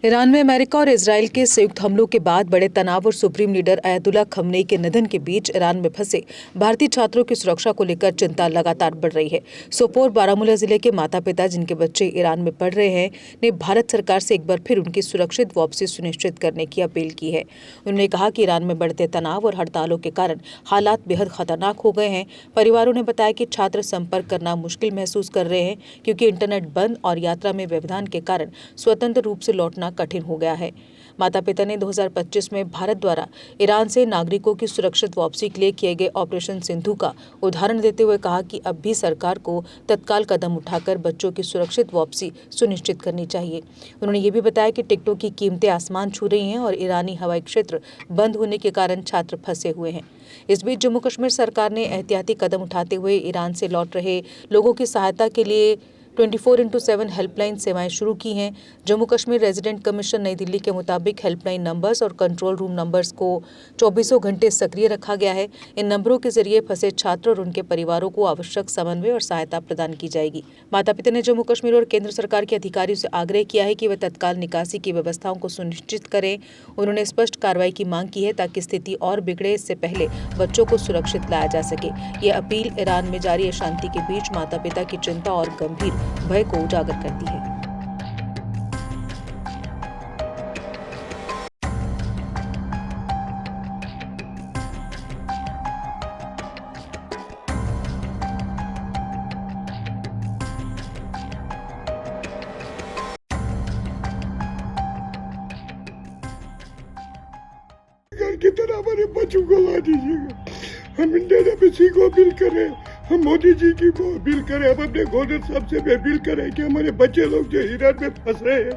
Iran में America और Israel के संयुक्त हमलों के बाद बड़े तनाव और सुप्रीम लीडर अयातुल्ला खमनेई के निधन के बीच ईरान में फंसे भारतीय छात्रों की सुरक्षा को लेकर चिंता लगातार बढ़ रही है। सोपोर बारामूला जिले के माता पिता जिनके बच्चे ईरान में पढ़ रहे हैं ने भारत सरकार से एक बार फिर उनकी सुरक्षित वापसी सुनिश्चित करने की अपील की है। उन्होंने कहा कि ईरान में बढ़ते तनाव और हड़तालों के कारण हालात बेहद खतरनाक हो गए हैं। परिवारों ने बताया कि छात्र संपर्क करना मुश्किल महसूस कर रहे हैं क्योंकि इंटरनेट बंद और यात्रा में व्यवधान के कारण स्वतंत्र रूप से लौटना कठिन हो गया है। माता पिता ने 2025 में भारत द्वारा ईरान से नागरिकों की सुरक्षित वापसी के लिए किए गए ऑपरेशन सिंधु का उदाहरण देते हुए कहा कि अब भी सरकार को तत्काल कदम उठाकर बच्चों की सुरक्षित वापसी सुनिश्चित करनी चाहिए। उन्होंने ये भी बताया कि टिकटों की कीमतें आसमान छू रही हैं और ईरानी हवाई क्षेत्र बंद होने के कारण छात्र फंसे हुए हैं। इस बीच जम्मू कश्मीर सरकार ने एहतियाती कदम उठाते हुए ईरान से लौट रहे लोगों की सहायता के लिए 24x7 हेल्पलाइन सेवाएं शुरू की हैं। जम्मू कश्मीर रेजिडेंट कमीशन नई दिल्ली के मुताबिक हेल्पलाइन नंबर्स और कंट्रोल रूम नंबर्स को 24 घंटे सक्रिय रखा गया है। इन नंबरों के जरिए फंसे छात्र और उनके परिवारों को आवश्यक समन्वय और सहायता प्रदान की जाएगी। माता पिता ने जम्मू कश्मीर और केंद्र सरकार के अधिकारियों से आग्रह किया है कि वे तत्काल निकासी की व्यवस्थाओं को सुनिश्चित करें। उन्होंने स्पष्ट कार्रवाई की मांग की है ताकि स्थिति और बिगड़े इससे पहले बच्चों को सुरक्षित लाया जा सके। ये अपील ईरान में जारी अशांति के बीच माता पिता की चिंता और गंभीर भय को उजागर करती है। घर की तरह हमारे बच्चों को ला दीजिएगा। हम इंडियन एम्बेसी को अपील करें, हम मोदी जी की को अपील करें, हम अपने गवर्नर साहब से भी अपील करें कि हमारे बच्चे लोग जो ईरान में फंस रहे हैं,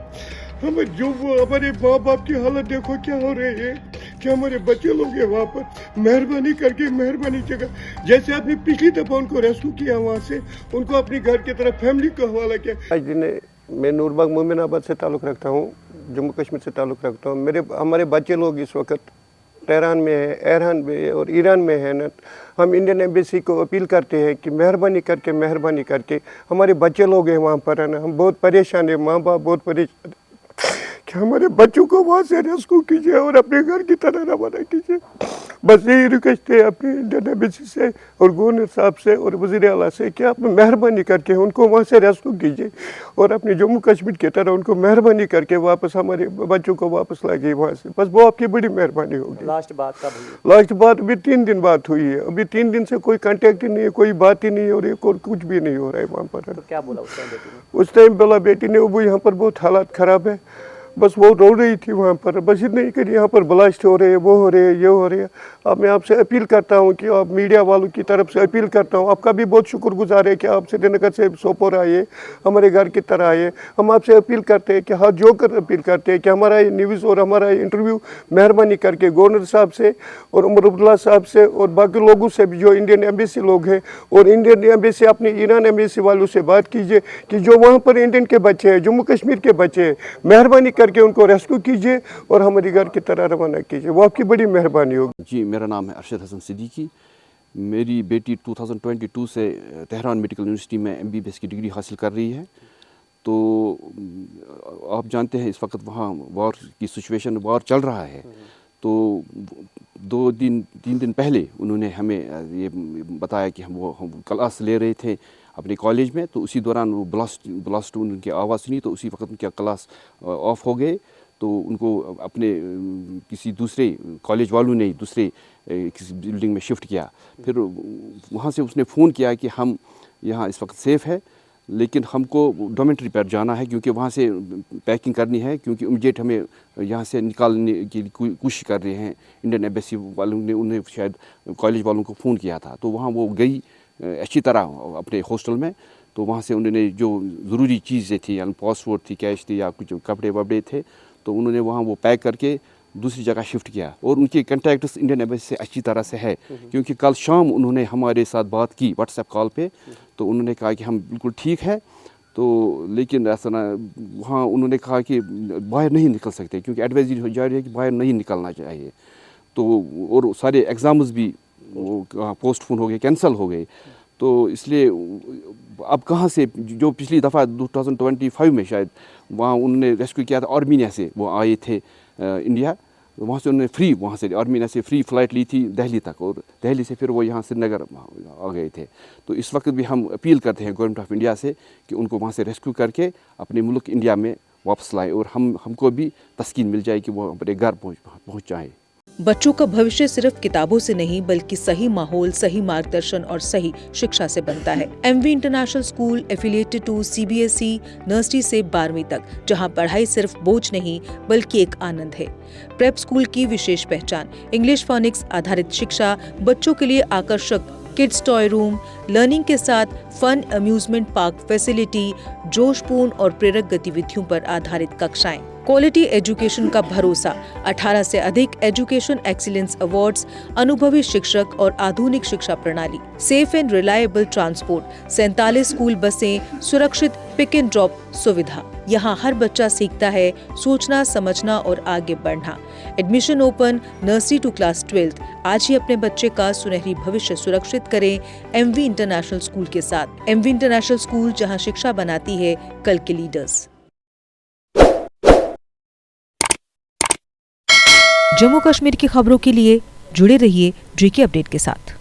हम जो हमारे माँ बाप की हालत देखो क्या हो रही है कि हमारे बच्चे लोग हैं वहाँ पर। मेहरबानी जगह जैसे आपने पिछली दफा उनको रेस्क्यू किया वहाँ से, उनको अपनी घर की तरफ फैमिली को हवाला किया। आज दिन मैं नूरबाग मोमिनाबाद से ताल्लुक़ रखता हूँ, जम्मू कश्मीर से ताल्लुक़ रखता हूँ। हमारे बच्चे लोग इस वक्त तेहरान में है, एरहान में और ईरान में है ना। हम इंडियन एम्बेसी को अपील करते हैं कि मेहरबानी करके हमारे बच्चे लोग हैं वहाँ पर है ना। हम बहुत परेशान हैं, माँ बाप बहुत परेशान कि हमारे बच्चों को वहाँ से रेस्क्यू कीजिए और अपने घर की तरह रवाना कीजिए। बस यही रिक्वेस्ट है अपने इंडियन एम्बेसी से और गवर्नर साहब से और वज़ीर आला से कि आप मेहरबानी करके उनको वहाँ से रेस्क्यू कीजिए और अपने जम्मू कश्मीर की तरह उनको मेहरबानी करके वापस हमारे बच्चों को वापस लाइए वहाँ से। बस वो आपकी बड़ी मेहरबानी होगी। लास्ट बात कब हुई? लास्ट बात अभी 3 दिन बात हुई है। अभी 3 दिन से कोई कांटेक्ट ही नहीं है, कोई बात ही नहीं हो रही और कुछ भी नहीं हो रहा है वहाँ पर। तो क्या बोला उस टाइम बेटी ने? उस टाइम बोला बेटी ने वो यहाँ पर बहुत हालात ख़राब है, बस वो रो रही थी वहाँ पर। बस इतने ही कि यहाँ पर ब्लास्ट हो रहे हैं, वो हो रहे हैं, ये हो रहे हैं। अब मैं आपसे अपील करता हूँ कि आप मीडिया वालों की तरफ से अपील करता हूँ, आपका भी बहुत शुक्रगुजार है कि आप श्रीनगर से सोपोर आए, हमारे घर की तरह आए। हम आपसे अपील करते हैं कि हाथ जोड़कर अपील करते हैं कि हमारा ये न्यूज़ और हमारा ये इंटरव्यू मेहरबानी करके गवर्नर साहब से और उमर अब्दुल्ला साहब से और बाकी लोगों से भी जो इंडियन एम्बेसी लोग हैं और इंडियन एम्बेसी अपनी ईरान एम्बेसी वालों से बात कीजिए कि जो वहाँ पर इंडियन के बच्चे हैं, जम्मू कश्मीर के बच्चे हैं, मेहरबानी करके उनको रेस्क्यू कीजिए और हमारे घर की तरह रवाना कीजिए। वो आपकी बड़ी मेहरबानी होगी। जी, मेरा नाम है अरशद हसन सिद्दीकी। मेरी बेटी 2022 से तेहरान मेडिकल यूनिवर्सिटी में MBBS की डिग्री हासिल कर रही है। तो आप जानते हैं इस वक्त वहाँ वार की सिचुएशन, वार चल रहा है। तो 3 दिन पहले उन्होंने हमें ये बताया कि हम क्लास ले रहे थे अपने कॉलेज में, तो उसी दौरान वो ब्लास्ट उनकी आवाज़ सुनी, तो उसी वक्त उनकी क्लास ऑफ हो गए। तो उनको अपने किसी दूसरे कॉलेज वालों ने दूसरे किसी बिल्डिंग में शिफ्ट किया। फिर वहाँ से उसने फ़ोन किया कि हम यहाँ इस वक्त सेफ़ है, लेकिन हमको डोमेट्री पर जाना है क्योंकि वहाँ से पैकिंग करनी है, क्योंकि इमीडिएट हमें यहाँ से निकालने की कोशिश कर रहे हैं। इंडियन एम्बेसी वालों ने उन्हें शायद कॉलेज वालों को फ़ोन किया था, तो वहाँ वो गई अच्छी तरह अपने हॉस्टल में। तो वहाँ से उन्होंने जो ज़रूरी चीज़ें थी, यानी पासपोर्ट थी, कैश थी या कुछ कपड़े वपड़े थे, तो उन्होंने वहाँ वो पैक करके दूसरी जगह शिफ्ट किया। और उनके कंटेक्ट्स इंडियन एम्बेसी से अच्छी तरह से है, क्योंकि कल शाम उन्होंने हमारे साथ बात की व्हाट्सएप कॉल पे। तो उन्होंने कहा कि हम बिल्कुल ठीक है, तो लेकिन ऐसा ना, वहाँ उन्होंने कहा कि बाहर नहीं निकल सकते क्योंकि एडवाइजरी जारी है कि बाहर नहीं निकलना चाहिए। तो और सारे एग्ज़ाम्स भी वो पोस्टपोन हो गए, कैंसिल हो गए। तो इसलिए अब कहाँ से, जो पिछली दफ़ा 2025 में शायद वहाँ उन्होंने रेस्क्यू किया था आर्मीनिया से, वो आए थे इंडिया, वहाँ से उन्होंने फ्री, वहाँ से आर्मीनिया से फ्री फ़्लाइट ली थी दिल्ली तक, और दिल्ली से फिर वो यहाँ श्रीनगर आ गए थे। तो इस वक्त भी हम अपील करते हैं गवर्नमेंट ऑफ इंडिया से कि उनको वहाँ से रेस्क्यू करके अपने मुल्क इंडिया में वापस लाए, और हमको भी तस्कीन मिल जाए कि वो अपने घर पहुँच जाए। बच्चों का भविष्य सिर्फ किताबों से नहीं बल्कि सही माहौल, सही मार्गदर्शन और सही शिक्षा से बनता है। MV international school affiliated to CBSE nursery से 12वीं तक, जहां पढ़ाई सिर्फ बोझ नहीं बल्कि एक आनंद है। प्रेप स्कूल की विशेष पहचान इंग्लिश फोनिक्स आधारित शिक्षा, बच्चों के लिए आकर्षक किड्स टॉय रूम, लर्निंग के साथ फन अम्यूजमेंट पार्क फैसिलिटी, जोशपूर्ण और प्रेरक गतिविधियों पर आधारित कक्षाएं, क्वालिटी एजुकेशन का भरोसा, 18 से अधिक एजुकेशन एक्सीलेंस अवार्ड्स, अनुभवी शिक्षक और आधुनिक शिक्षा प्रणाली, safe and reliable transport, 47 school बसें, सुरक्षित पिक एंड ड्रॉप सुविधा। यहाँ हर बच्चा सीखता है सोचना, समझना और आगे बढ़ना। Admission open nursery to class 12। आज ही अपने बच्चे का सुनहरी भविष्य सुरक्षित करें एमवी इंटरनेशनल स्कूल के साथ। एमवी इंटरनेशनल स्कूल, जहाँ शिक्षा बनाती है कल के लीडर्स। जम्मू कश्मीर की खबरों के लिए जुड़े रहिए जेके अपडेट के साथ।